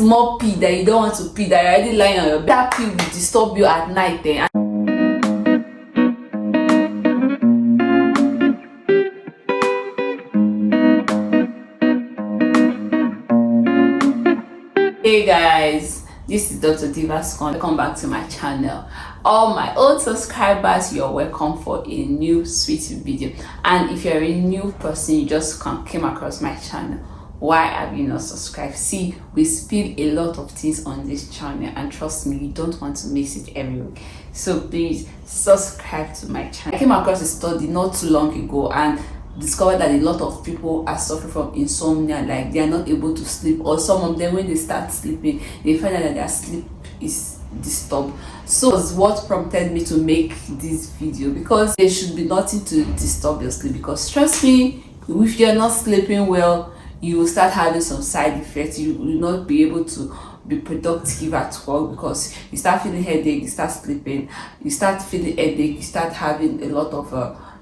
small pee that you don't want to pee, that you're already lying on your bed, that pee will disturb you at night. Hey guys, this is Dr. Diva's Corner. Welcome back to my channel. All my old subscribers, you're welcome for a new sweet video. And if you're a new person, you just came across my channel, why have you not subscribed? See, we spill a lot of things on this channel, and trust me, you don't want to miss it every week. So please subscribe to my channel. I came across a study not too long ago and discovered that a lot of people are suffering from insomnia, like they are not able to sleep, or some of them, when they start sleeping, they find out that their sleep is disturbed. So it's what prompted me to make this video, because there should be nothing to disturb your sleep. Because trust me, if you're not sleeping well, you will start having some side effects. You will not be able to be productive at work, because you start feeling headache, you start sleeping, you start feeling headache, you start having a lot of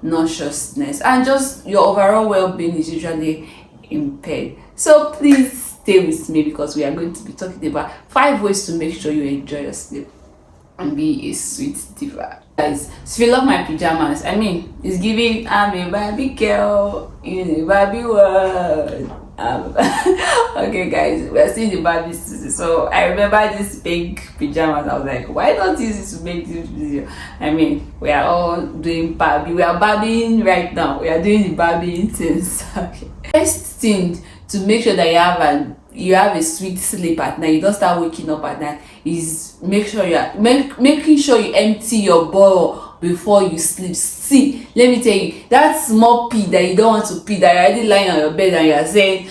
nauseousness, and just your overall well-being is usually impaired. So please stay with me, because we are going to be talking about 5 ways to make sure you enjoy your sleep and be a sweet diva. Guys, if you love my pajamas, I mean, it's giving I'm a Barbie girl in a Barbie world. Okay guys, we're still in the Barbie season. So I remember this pink pajamas. I was like, why not use it to make this video? I mean, we are all doing Barbie. We are Barbieing right now. We are doing the Barbieing things. Okay. First thing to make sure that you have a sweet sleep at night, you don't start waking up at night, is make sure you are making sure you empty your bowel before you sleep. See, let me tell you, that small pee that you don't want to pee, that you're already lying on your bed and you're saying,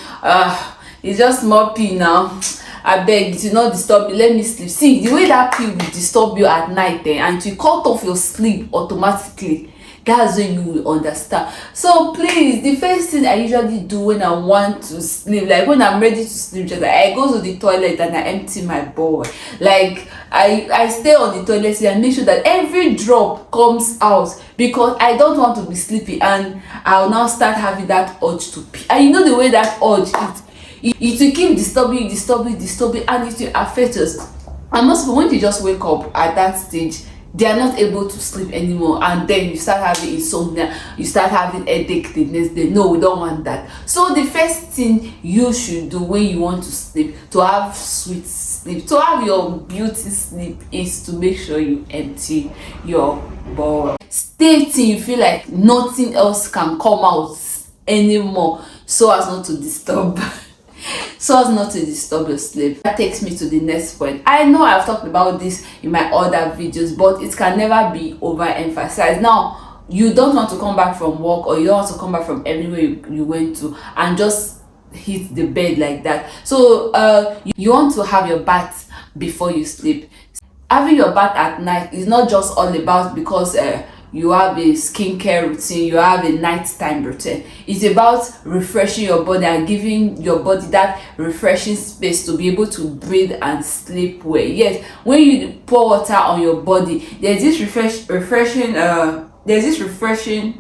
it's just small pee now, I beg, it will not disturb you, let me sleep. See, the way that pee will disturb you at night, and to cut off your sleep automatically, that's when you will understand. So please, the first thing I usually do when I want to sleep, like when I'm ready to sleep, just I go to the toilet and I empty my bowl. Like I stay on the toilet and make sure that every drop comes out, because I don't want to be sleepy and I'll now start having that urge to pee. And you know the way that urge it will keep disturbing, and it will affect us. And most people, when they just wake up at that stage, they are not able to sleep anymore, and then you start having insomnia, you start having headache the next day. No, we don't want that. So the first thing you should do when you want to sleep, to have sweet sleep, to have your beauty sleep, is to make sure you empty your bowel. Stay till you feel like nothing else can come out anymore, so as not to disturb your sleep. That takes me to the next point. I know I've talked about this in my other videos, but it can never be overemphasized. Now, you don't want to come back from work, or you don't want to come back from everywhere you went to and just hit the bed like that. So you want to have your bath before you sleep. Having your bath at night is not just all about because you have a skincare routine, you have a nighttime routine. It's about refreshing your body and giving your body that refreshing space to be able to breathe and sleep well. Yes, when you pour water on your body, there's this refreshing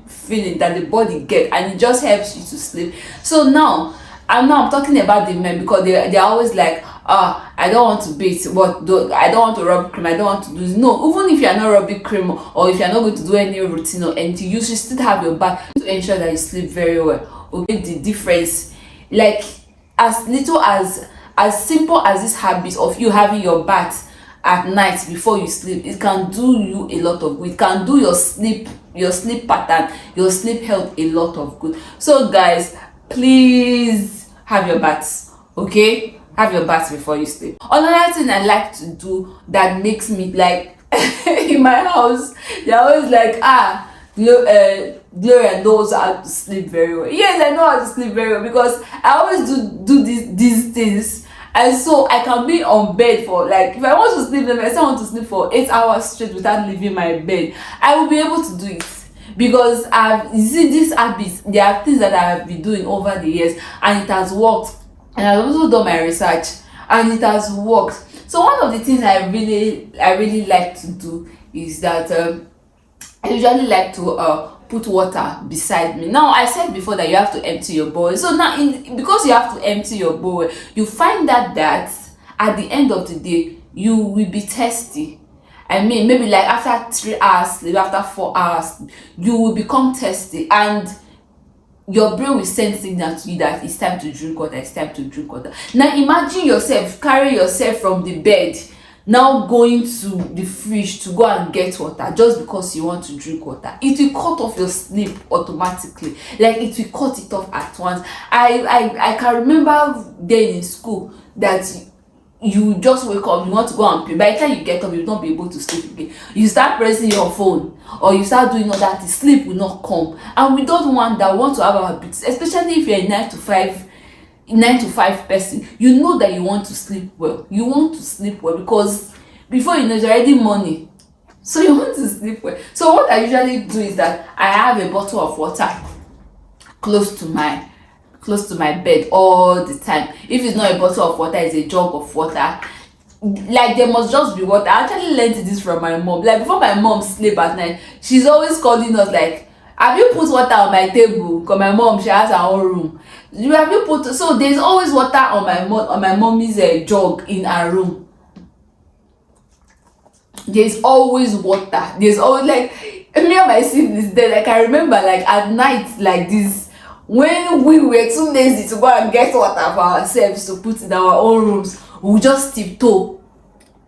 feeling that the body gets, and it just helps you to sleep. So now I'm talking about the men, because they're always like, I don't want to bathe, I don't want to rub cream, I don't want to do this. No, even if you're not rubbing cream, or if you're not going to do any routine or anything, you should still have your bath to ensure that you sleep very well. Okay, the difference, like as little as simple as this habit of you having your bath at night before you sleep, it can do you a lot of good. It can do your sleep pattern, your sleep health a lot of good. So guys, please have your baths, okay? Have your bath before you sleep. Another thing I like to do that makes me, like, in my house, they're always like, Gloria knows how to sleep very well. Yes, I know how to sleep very well, because I always do these things. And so I can be on bed for, like, if I want to sleep, if I want to sleep for 8 hours straight without leaving my bed, I will be able to do it. Because you see, these habits, there are things that I have been doing over the years, and it has worked. And I've also done my research, and it has worked. So one of the things I really like to do is that I usually like to put water beside me. Now, I said before that you have to empty your bowl. So now, because you have to empty your bowl, you find that at the end of the day you will be thirsty. I mean, maybe like after 3 hours sleep, after 4 hours, you will become thirsty, and your brain will send signal to you that it's time to drink water, it's time to drink water. Now imagine yourself carry yourself from the bed, now going to the fridge to go and get water just because you want to drink water. It will cut off your sleep automatically, like it will cut it off at once. I can remember then in school that you just wake up, you want to go and play. By the time you get up, you will not be able to sleep again. You start pressing your phone or you start doing all that, the sleep will not come. And we don't want that. We want to have our beats, especially if you're a 9 to 5 person. You know that you want to sleep well. You want to sleep well because before you know, it's already morning. So you want to sleep well. So what I usually do is that I have a bottle of water close to my bed all the time. If it's not a bottle of water, it's a jug of water. Like there must just be water. I actually learned this from my mom. Like before my mom sleep at night, she's always calling us like, have you put water on my table? Because my mom, she has her own room. Have you put, so there's always water on my mommy's jug in her room. There's always water. There's always, like, me and my siblings there, like I remember like at night like this, when we were too lazy to go and get water for ourselves to put in our own rooms, we would just tiptoe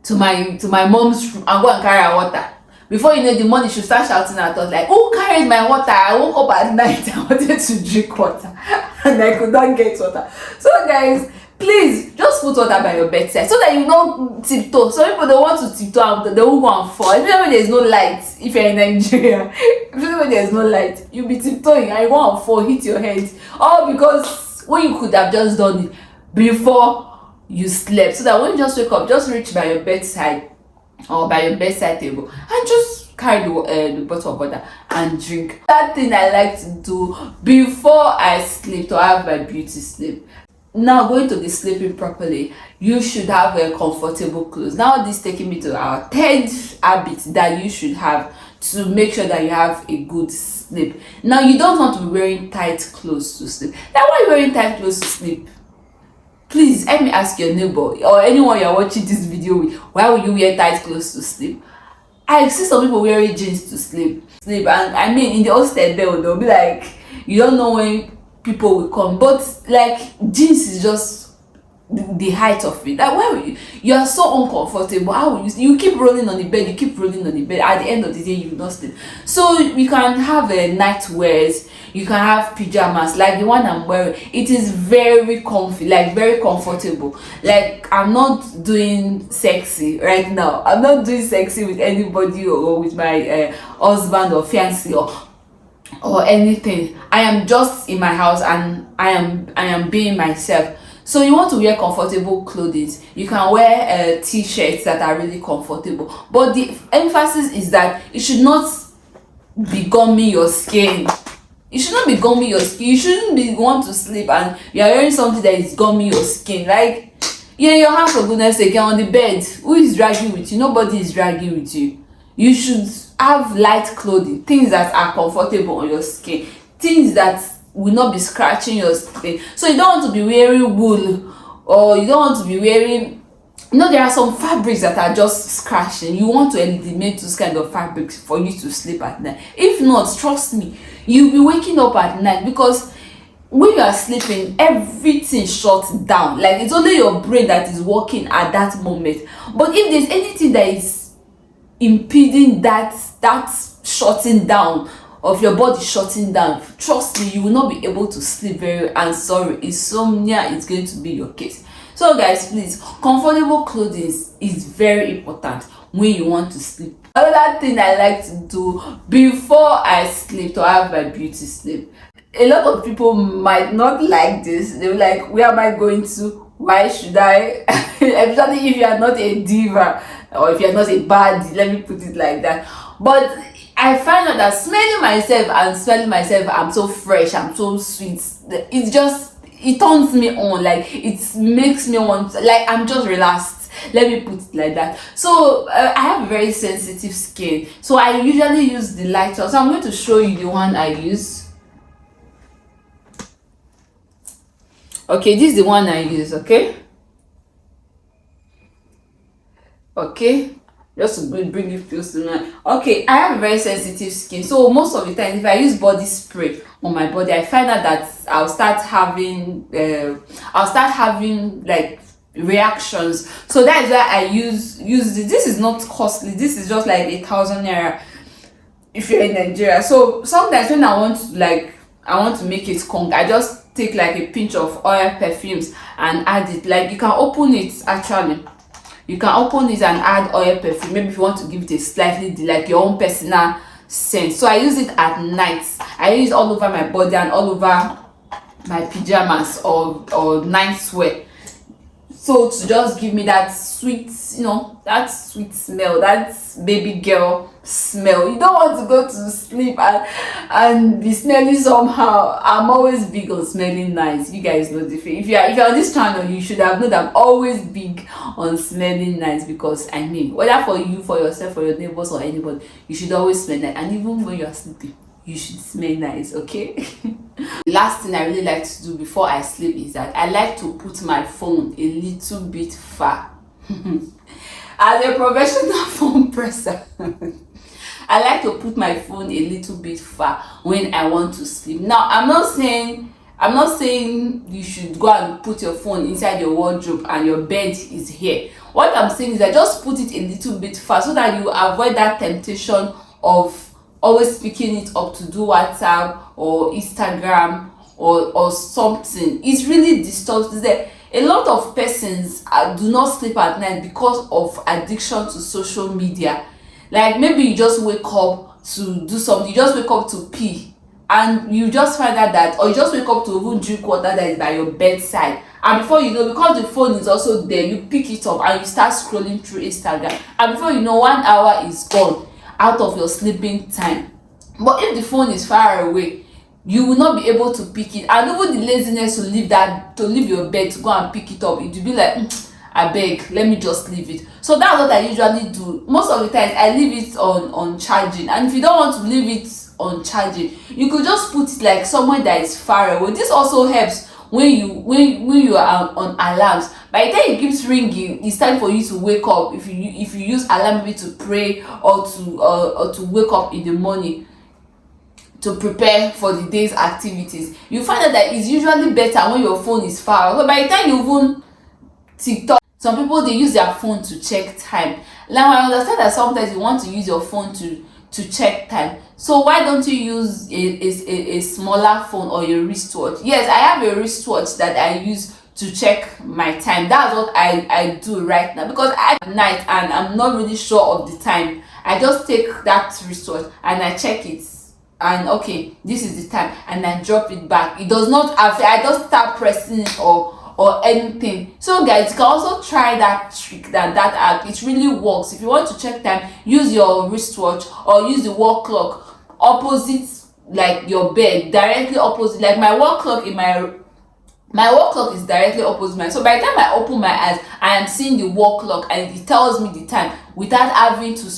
to my mom's room and go and carry our water. Before you know, the morning she start shouting at us like, who carried my water? I woke up at night, I wanted to drink water and I could not get water. So guys, please just put water by your bedside so that you don't tiptoe. Some people, they want to tiptoe out, they won't go and fall. Especially when there's no light, if you're in Nigeria, especially when there's no light, you'll be tiptoeing and you go and fall, hit your head. All because when you could have just done it before you slept. So that when you just wake up, just reach by your bedside or by your bedside table and just carry the bottle of water and drink. That thing I like to do before I sleep, to have my beauty sleep. Now going to be sleeping properly, you should have a comfortable clothes. Now this taking me to our third habit that you should have to make sure that you have a good sleep. Now you don't want to be wearing tight clothes to sleep. Now why are you wearing tight clothes to sleep? Please let me ask your neighbor or anyone you're watching this video with, why will you wear tight clothes to sleep? I see some people wearing jeans to sleep, and I mean in the hostel they'll be like, you don't know when people will come, but like jeans is just the height of it. Like why you are so uncomfortable? How will you keep rolling on the bed, at the end of the day you will not sleep. So you can have night wears, you can have pajamas like the one I'm wearing. It is very comfy, like very comfortable. Like I'm not doing sexy right now. I'm not doing sexy with anybody or with my husband or fiancé or anything. I am just in my house and I am being myself. So you want to wear comfortable clothing. You can wear t-shirts that are really comfortable, but the emphasis is that it should not be gumming your skin. It should not be gumming your skin. You shouldn't be want to sleep and you are wearing something that is gumming your skin. Like you're in your house, for goodness sake, you're on the bed. Who is dragging with you? Nobody is dragging with you. You should have light clothing, things that are comfortable on your skin, things that will not be scratching your skin. So you don't want to be wearing wool, or you don't want to be wearing, there are some fabrics that are just scratching. You want to eliminate those kind of fabrics for you to sleep at night. If not, trust me, you'll be waking up at night, because when you are sleeping, everything shuts down. Like it's only your brain that is working at that moment. But if there's anything that is impeding that shutting down of your body shutting down, trust me, you will not be able to sleep very, and sorry, insomnia is going to be your case. So guys, please, comfortable clothing is very important when you want to sleep. Another thing I like to do before I sleep, to have my beauty sleep. A lot of people might not like this. They're like, where am I going to? Why should I? Especially if you are not a diva or if you're not a baddie, let me put it like that. But I find out that smelling myself, I'm so fresh, I'm so sweet. It turns me on, like it makes me want, like I'm just relaxed. Let me put it like that. So I have a very sensitive skin, so I usually use the lighter. So I'm going to show you the one I use. Okay, this is the one I use. Okay, Okay, just to bring it close to me. Okay, I have a very sensitive skin, so most of the time if I use body spray on my body, I find out that I'll start having like reactions. So that is why I use this is not costly, this is just like 1,000 naira if you're in Nigeria. So sometimes when I want to make it conk, I just take like a pinch of oil perfumes and add it. Like you can open it actually. You can open it and add oil perfume. Maybe if you want to give it a slightly like your own personal scent. So I use it at night. I use it all over my body and all over my pajamas or night wear. So to just give me that sweet, that sweet smell, that baby girl smell. You don't want to go to sleep and be smelling somehow. I'm always big on smelling nice. You guys know the thing. If you're on this channel, you should have known that I'm always big on smelling nice, because I mean, whether for you, for yourself, for your neighbors or anybody, you should always smell nice. And even when you're sleeping, you should smell nice, okay? The last thing I really like to do before I sleep is that I like to put my phone a little bit far. As a professional phone presser, I like to put my phone a little bit far when I want to sleep. Now, I'm not saying you should go and put your phone inside your wardrobe and your bed is here. What I'm saying is that just put it a little bit far so that you avoid that temptation of always picking it up to do WhatsApp or Instagram or something. It really disturbs. A lot of persons do not sleep at night because of addiction to social media. Like maybe you just wake up to do something, you just wake up to pee, and you just find out that, or you just wake up to even drink water that is by your bedside, and before you know, because the phone is also there, you pick it up and you start scrolling through Instagram, and before you know, 1 hour is gone out of your sleeping time. But if the phone is far away, you will not be able to pick it, and even the laziness to leave your bed to go and pick it up, it will be like, I beg, let me just leave it. So that's what I usually do. Most of the time I leave it on charging, and if you don't want to leave it on charging, you could just put it like somewhere that is far away. This also helps when you are on alarms. By the time it keeps ringing, it's time for you to wake up. If you use alarm maybe to pray or to wake up in the morning to prepare for the day's activities, you find out that it's usually better when your phone is far. So by the time you even TikTok, some people, they use their phone to check time. Now I understand that sometimes you want to use your phone to check time. So why don't you use a smaller phone or your wristwatch? Yes, I have a wristwatch that I use to check my time. That's what I do right now, because at night and I'm not really sure of the time. I just take that wristwatch and I check it, and okay, this is the time, and I drop it back. It does not affect, I just start pressing it or anything. So guys, you can also try that trick, that app. It really works. If you want to check time, use your wristwatch or use the wall clock opposite like your bed, directly opposite. Like my wall clock is directly opposite mine. So by the time I open my eyes, I am seeing the wall clock and it tells me the time without having to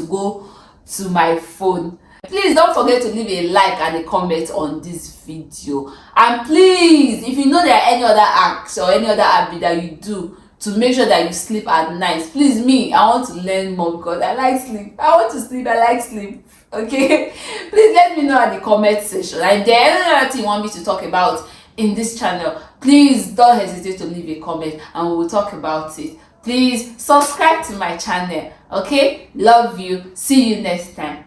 go to my phone. Please don't forget to leave a like and a comment on this video, and please, if you know there are any other acts or any other habit that you do to make sure that you sleep at night, please, I want to learn more, because I like sleep. I want to sleep, I like sleep. Okay, please let me know at the comment section. And if there any other thing you want me to talk about in this channel, please don't hesitate to leave a comment and we will talk about it. Please subscribe to my channel. Okay, love you, see you next time.